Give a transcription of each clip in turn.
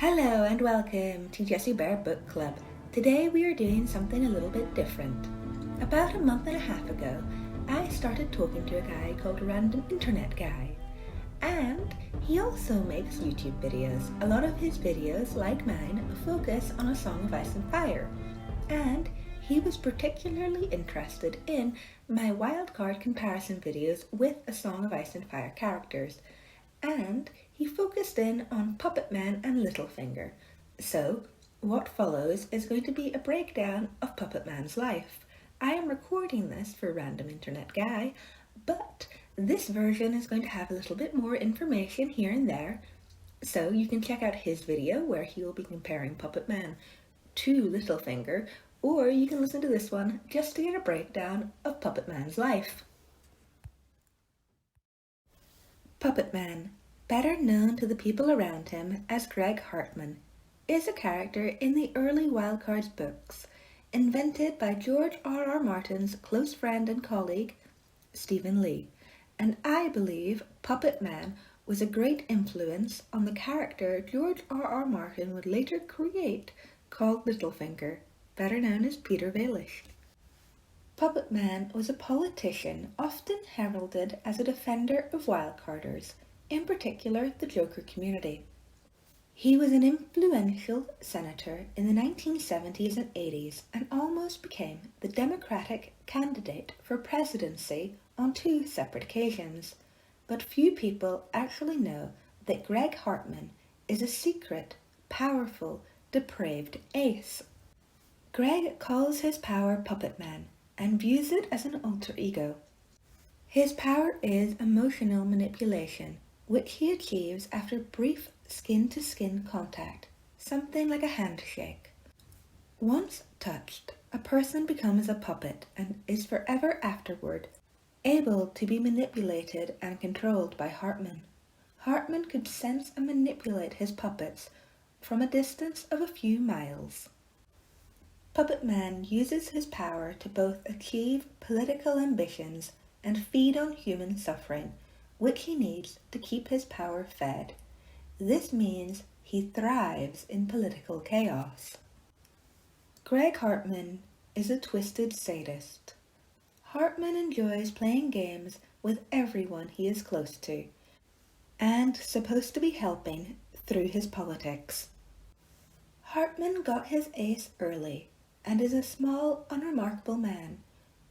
Hello and welcome to Jessie Bear Book Club. Today we are doing something a little bit different. About a month and a half ago, I started talking to a guy called Random Internet Guy. And he also makes YouTube videos. A lot of his videos, like mine, focus on A Song of Ice and Fire. And he was particularly interested in my wildcard comparison videos with A Song of Ice and Fire characters. And he focused in on Puppetman and Littlefinger. So, what follows is going to be a breakdown of Puppetman's life. I am recording this for Random Internet Guy, but this version is going to have a little bit more information here and there. So you can check out his video where he will be comparing Puppetman to Littlefinger, or you can listen to this one just to get a breakdown of Puppetman's life. Puppetman, better known to the people around him as Greg Hartmann, is a character in the early Wildcards books, invented by George R.R. Martin's close friend and colleague, Stephen Lee, and I believe Puppetman was a great influence on the character George R.R. Martin would later create called Littlefinger, better known as Peter Baelish. Puppetman was a politician often heralded as a defender of wildcarders, in particular the Joker community. He was an influential senator in the 1970s and 80s and almost became the Democratic candidate for presidency on 2 separate occasions. But few people actually know that Greg Hartmann is a secret, powerful, depraved ace. Greg calls his power Puppetman and views it as an alter ego. His power is emotional manipulation, which he achieves after brief skin-to-skin contact, something like a handshake. Once touched, a person becomes a puppet and is forever afterward able to be manipulated and controlled by Hartmann. Hartmann could sense and manipulate his puppets from a distance of a few miles. Puppetman uses his power to both achieve political ambitions and feed on human suffering, which he needs to keep his power fed. This means he thrives in political chaos. Greg Hartmann is a twisted sadist. Hartmann enjoys playing games with everyone he is close to, and supposed to be helping through his politics. Hartmann got his ace early, and is a small, unremarkable man,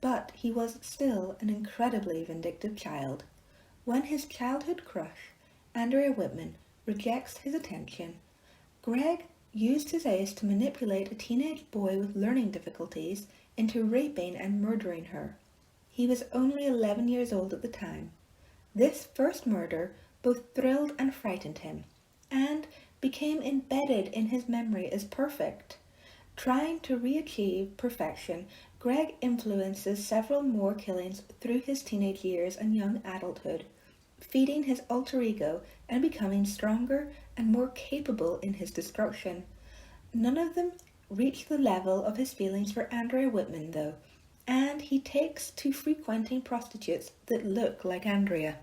but he was still an incredibly vindictive child. When his childhood crush, Andrea Whitman, rejects his attention, Greg used his ace to manipulate a teenage boy with learning difficulties into raping and murdering her. He was only 11 years old at the time. This first murder both thrilled and frightened him, and became embedded in his memory as perfect. Trying to re-achieve perfection, Greg influences several more killings through his teenage years and young adulthood, feeding his alter ego and becoming stronger and more capable in his destruction. None of them reach the level of his feelings for Andrea Whitman, though, and he takes to frequenting prostitutes that look like Andrea.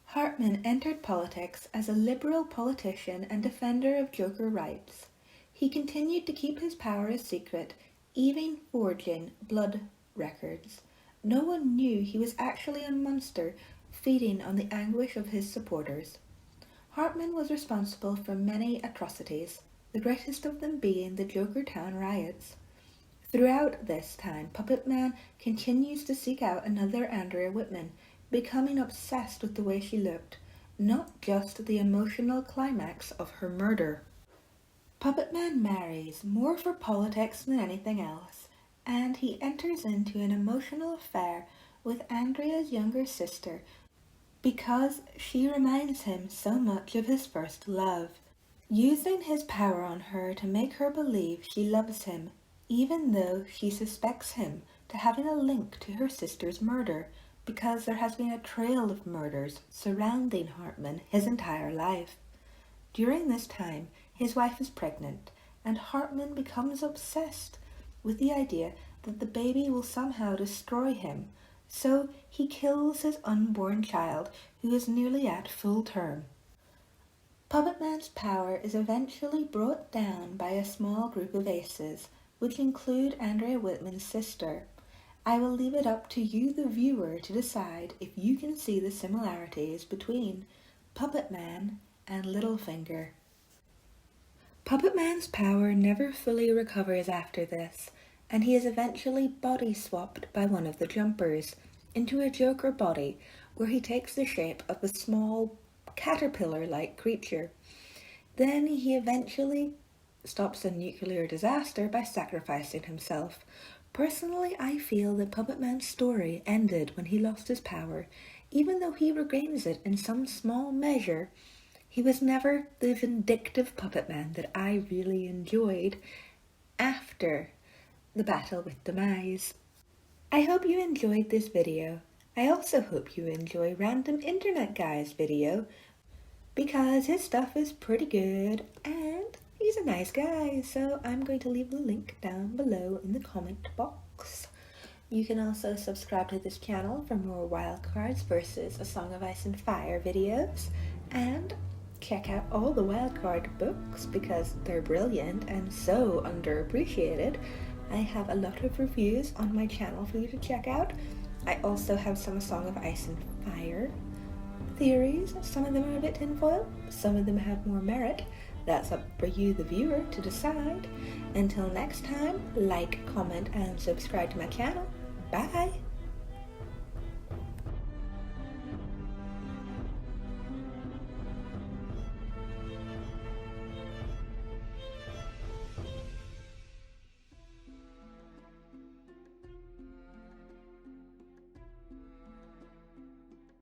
Hartmann entered politics as a liberal politician and defender of Joker rights. He continued to keep his power a secret, even forging blood records. No one knew he was actually a monster feeding on the anguish of his supporters. Hartmann was responsible for many atrocities, the greatest of them being the Jokertown riots. Throughout this time, Puppetman continues to seek out another Andrea Whitman, becoming obsessed with the way she looked, not just the emotional climax of her murder. Puppetman marries more for politics than anything else, and he enters into an emotional affair with Andrea's younger sister because she reminds him so much of his first love, using his power on her to make her believe she loves him, even though she suspects him to having a link to her sister's murder, because there has been a trail of murders surrounding Hartmann his entire life. During this time, his wife is pregnant, and Hartmann becomes obsessed with the idea that the baby will somehow destroy him, so he kills his unborn child, who is nearly at full term. Puppetman's power is eventually brought down by a small group of aces, which include Andrea Whitman's sister. I will leave it up to you, the viewer, to decide if you can see the similarities between Puppetman and Littlefinger. Puppetman's power never fully recovers after this, and he is eventually body swapped by one of the jumpers into a Joker body, where he takes the shape of a small caterpillar-like creature. Then he eventually stops a nuclear disaster by sacrificing himself. Personally, I feel that Puppetman's story ended when he lost his power. Even though he regains it in some small measure, he was never the vindictive Puppetman that I really enjoyed after the battle with Demise. I hope you enjoyed this video. I also hope you enjoy Random Internet Guy's video, because his stuff is pretty good and he's a nice guy, so I'm going to leave the link down below in the comment box. You can also subscribe to this channel for more Wildcards versus A Song of Ice and Fire videos, and check out all the Wildcard books because they're brilliant and so underappreciated. I have a lot of reviews on my channel for you to check out. I also have some A Song of Ice and Fire theories. Some of them are a bit tinfoil, some of them have more merit. That's up for you, the viewer, to decide. Until next time, like, comment, and subscribe to my channel. Bye!